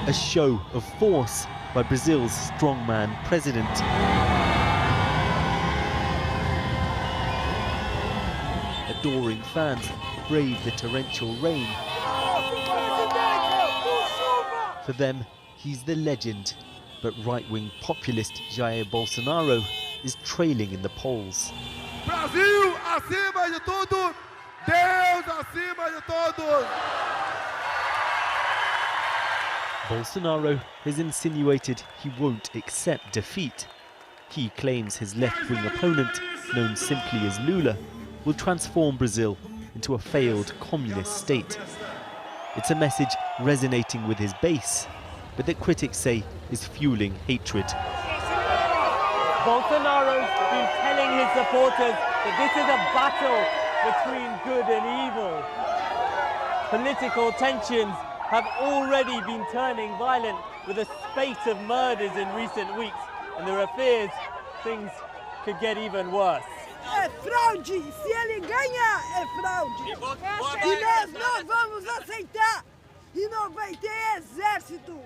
A show of force by Brazil's strongman president. Adoring fans brave the torrential rain. For them, he's the legend, but right-wing populist Jair Bolsonaro is trailing in the polls. Brasil acima de tudo, Deus acima de todos. Bolsonaro has insinuated he won't accept defeat. He claims his left-wing opponent, known simply as Lula, will transform Brazil into a failed communist state. It's a message resonating with his base, but that critics say is fueling hatred. Bolsonaro's been telling his supporters that this is a battle between good and evil. Political tensions have already been turning violent with a spate of murders in recent weeks, and there are fears things could get even worse. É fraude! Se ele ganhar, é fraude! E nós não vamos aceitar! E não vai ter exército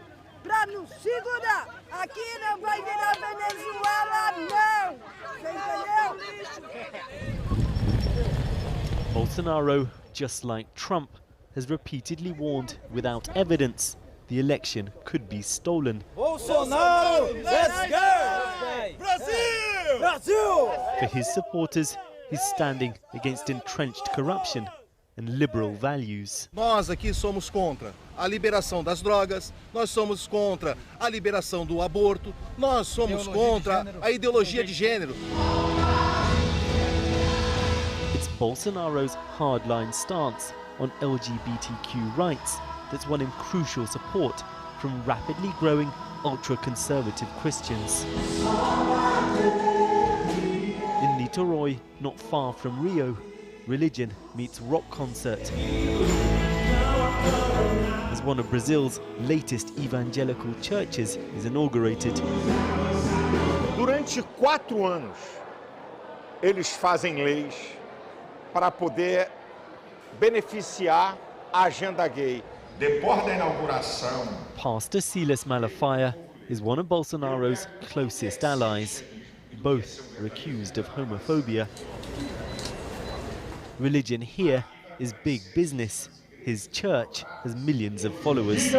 para nos segurar! Aqui não vai virar Venezuela, não! Você entendeu? Bolsonaro, just like Trump, has repeatedly warned without evidence the election could be stolen. Bolsonaro, let's go! Brazil! Brazil! For his supporters, he's standing against entrenched corruption and liberal values. Nós aqui somos contra a liberação das drogas, nós somos contra a liberação do aborto, nós somos contra a ideologia de gênero. It's Bolsonaro's hardline stance on LGBTQ rights that's won him crucial support from rapidly growing ultra-conservative Christians. In Niterói, not far from Rio, religion meets rock concert. As one of Brazil's latest evangelical churches is inaugurated. Durante 4 anos, eles fazem leis para poder beneficiar a agenda gay. Depois da inauguração, Pastor Silas Malafaia is one of Bolsonaro's closest allies. Both are accused of homophobia. Religion here is big business. His church has millions of followers.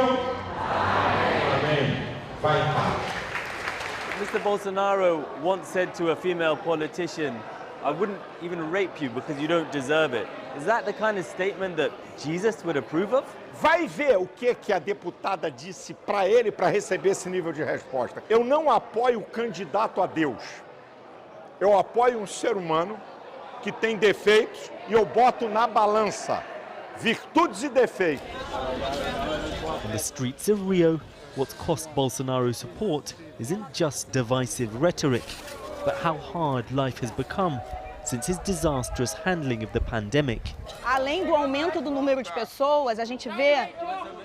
Mr. Bolsonaro once said to a female politician, "I wouldn't even rape you because you don't deserve it." Is that the kind of statement that Jesus would approve of? vai ver o que a deputada disse para ele para receber esse nível de resposta. Eu não apoio o candidato a Deus. Eu apoio um ser humano que tem defeitos e eu boto na balança virtudes e defeitos. In the streets of Rio, what's cost Bolsonaro support isn't just divisive rhetoric, but how hard life has become since his disastrous handling of the pandemic. Além do aumento do número de pessoas, a gente vê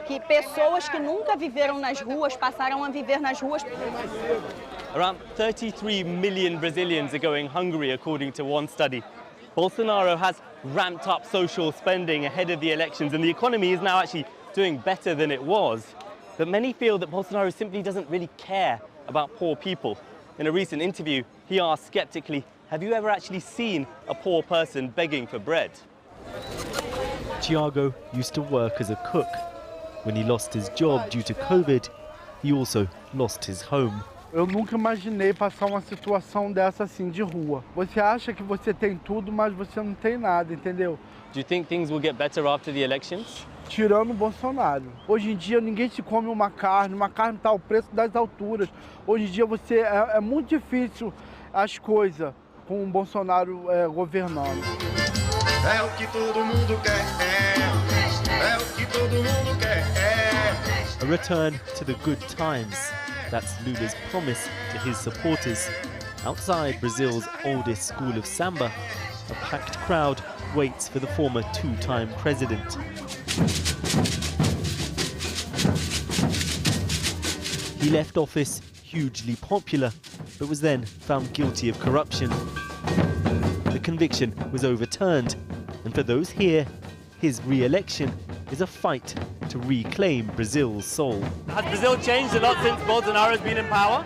que pessoas que nunca viveram nas ruas passaram a viver nas ruas. Around 33 million Brazilians are going hungry, according to one study. Bolsonaro has ramped up social spending ahead of the elections, and the economy is now actually doing better than it was. But many feel that Bolsonaro simply doesn't really care about poor people. In a recent interview, he asked skeptically, "Have you ever actually seen a poor person begging for bread?" Thiago used to work as a cook. When he lost his job due to COVID, he also lost his home. Eu nunca imaginei passar uma situação dessa assim de rua. Você acha que você tem tudo, mas você não tem nada, entendeu? Do you think things will get better after the elections? Tirando o Bolsonaro. Hoje em dia ninguém se come uma carne está ao preço das alturas. Hoje em dia é muito difícil as coisas com o Bolsonaro governando. É o que todo mundo quer, é o que todo mundo quer. A return to the good times. That's Lula's promise to his supporters. Outside Brazil's oldest school of samba, a packed crowd waits for the former two-time president. He left office hugely popular, but was then found guilty of corruption. The conviction was overturned, and for those here, his re-election is a fight to reclaim Brazil's soul. Has Brazil changed a lot since Bolsonaro's been in power?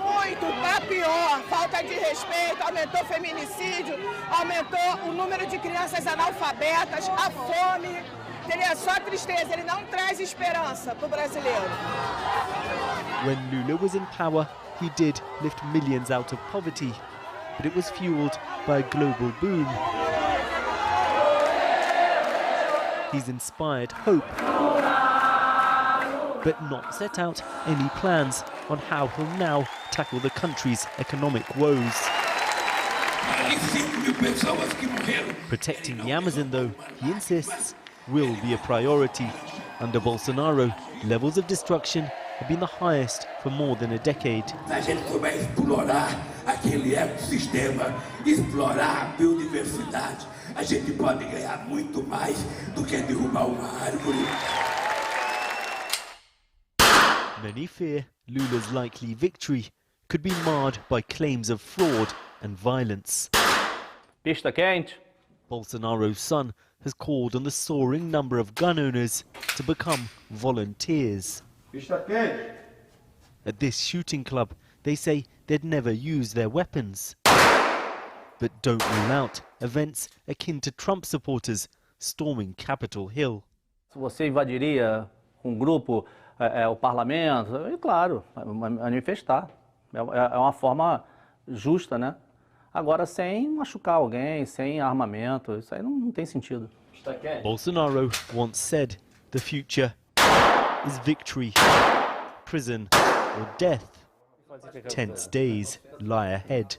Muito, tá pior. Falta de respeito, aumentou o feminicídio, aumentou o número de crianças analfabetas, a fome. Ele é só tristeza, ele não traz esperança para o brasileiro. When Lula was in power, he did lift millions out of poverty, but it was fueled by a global boom. He's inspired hope, but not set out any plans on how he'll now tackle the country's economic woes. Protecting the Amazon, though, he insists, will be a priority. Under Bolsonaro, levels of destruction have been the highest for more than a decade. A gente vai explorar aquele ecossistema, explorar a biodiversidade. A gente pode ganhar muito mais do que derrubar uma árvore. Many fear Lula's likely victory could be marred by claims of fraud and violence. Pista quente. Bolsonaro's son has called on the soaring number of gun owners to become volunteers. At this shooting club, they say they'd never use their weapons, but don't rule out events akin to Trump supporters storming Capitol Hill. Você invadiria grupo, o parlamento? E claro, manifestar. É uma forma justa, né? Agora, sem machucar alguém, sem armamento, isso aí não tem sentido. Bolsonaro once said the future is victory, prison or death. Tense days lie ahead.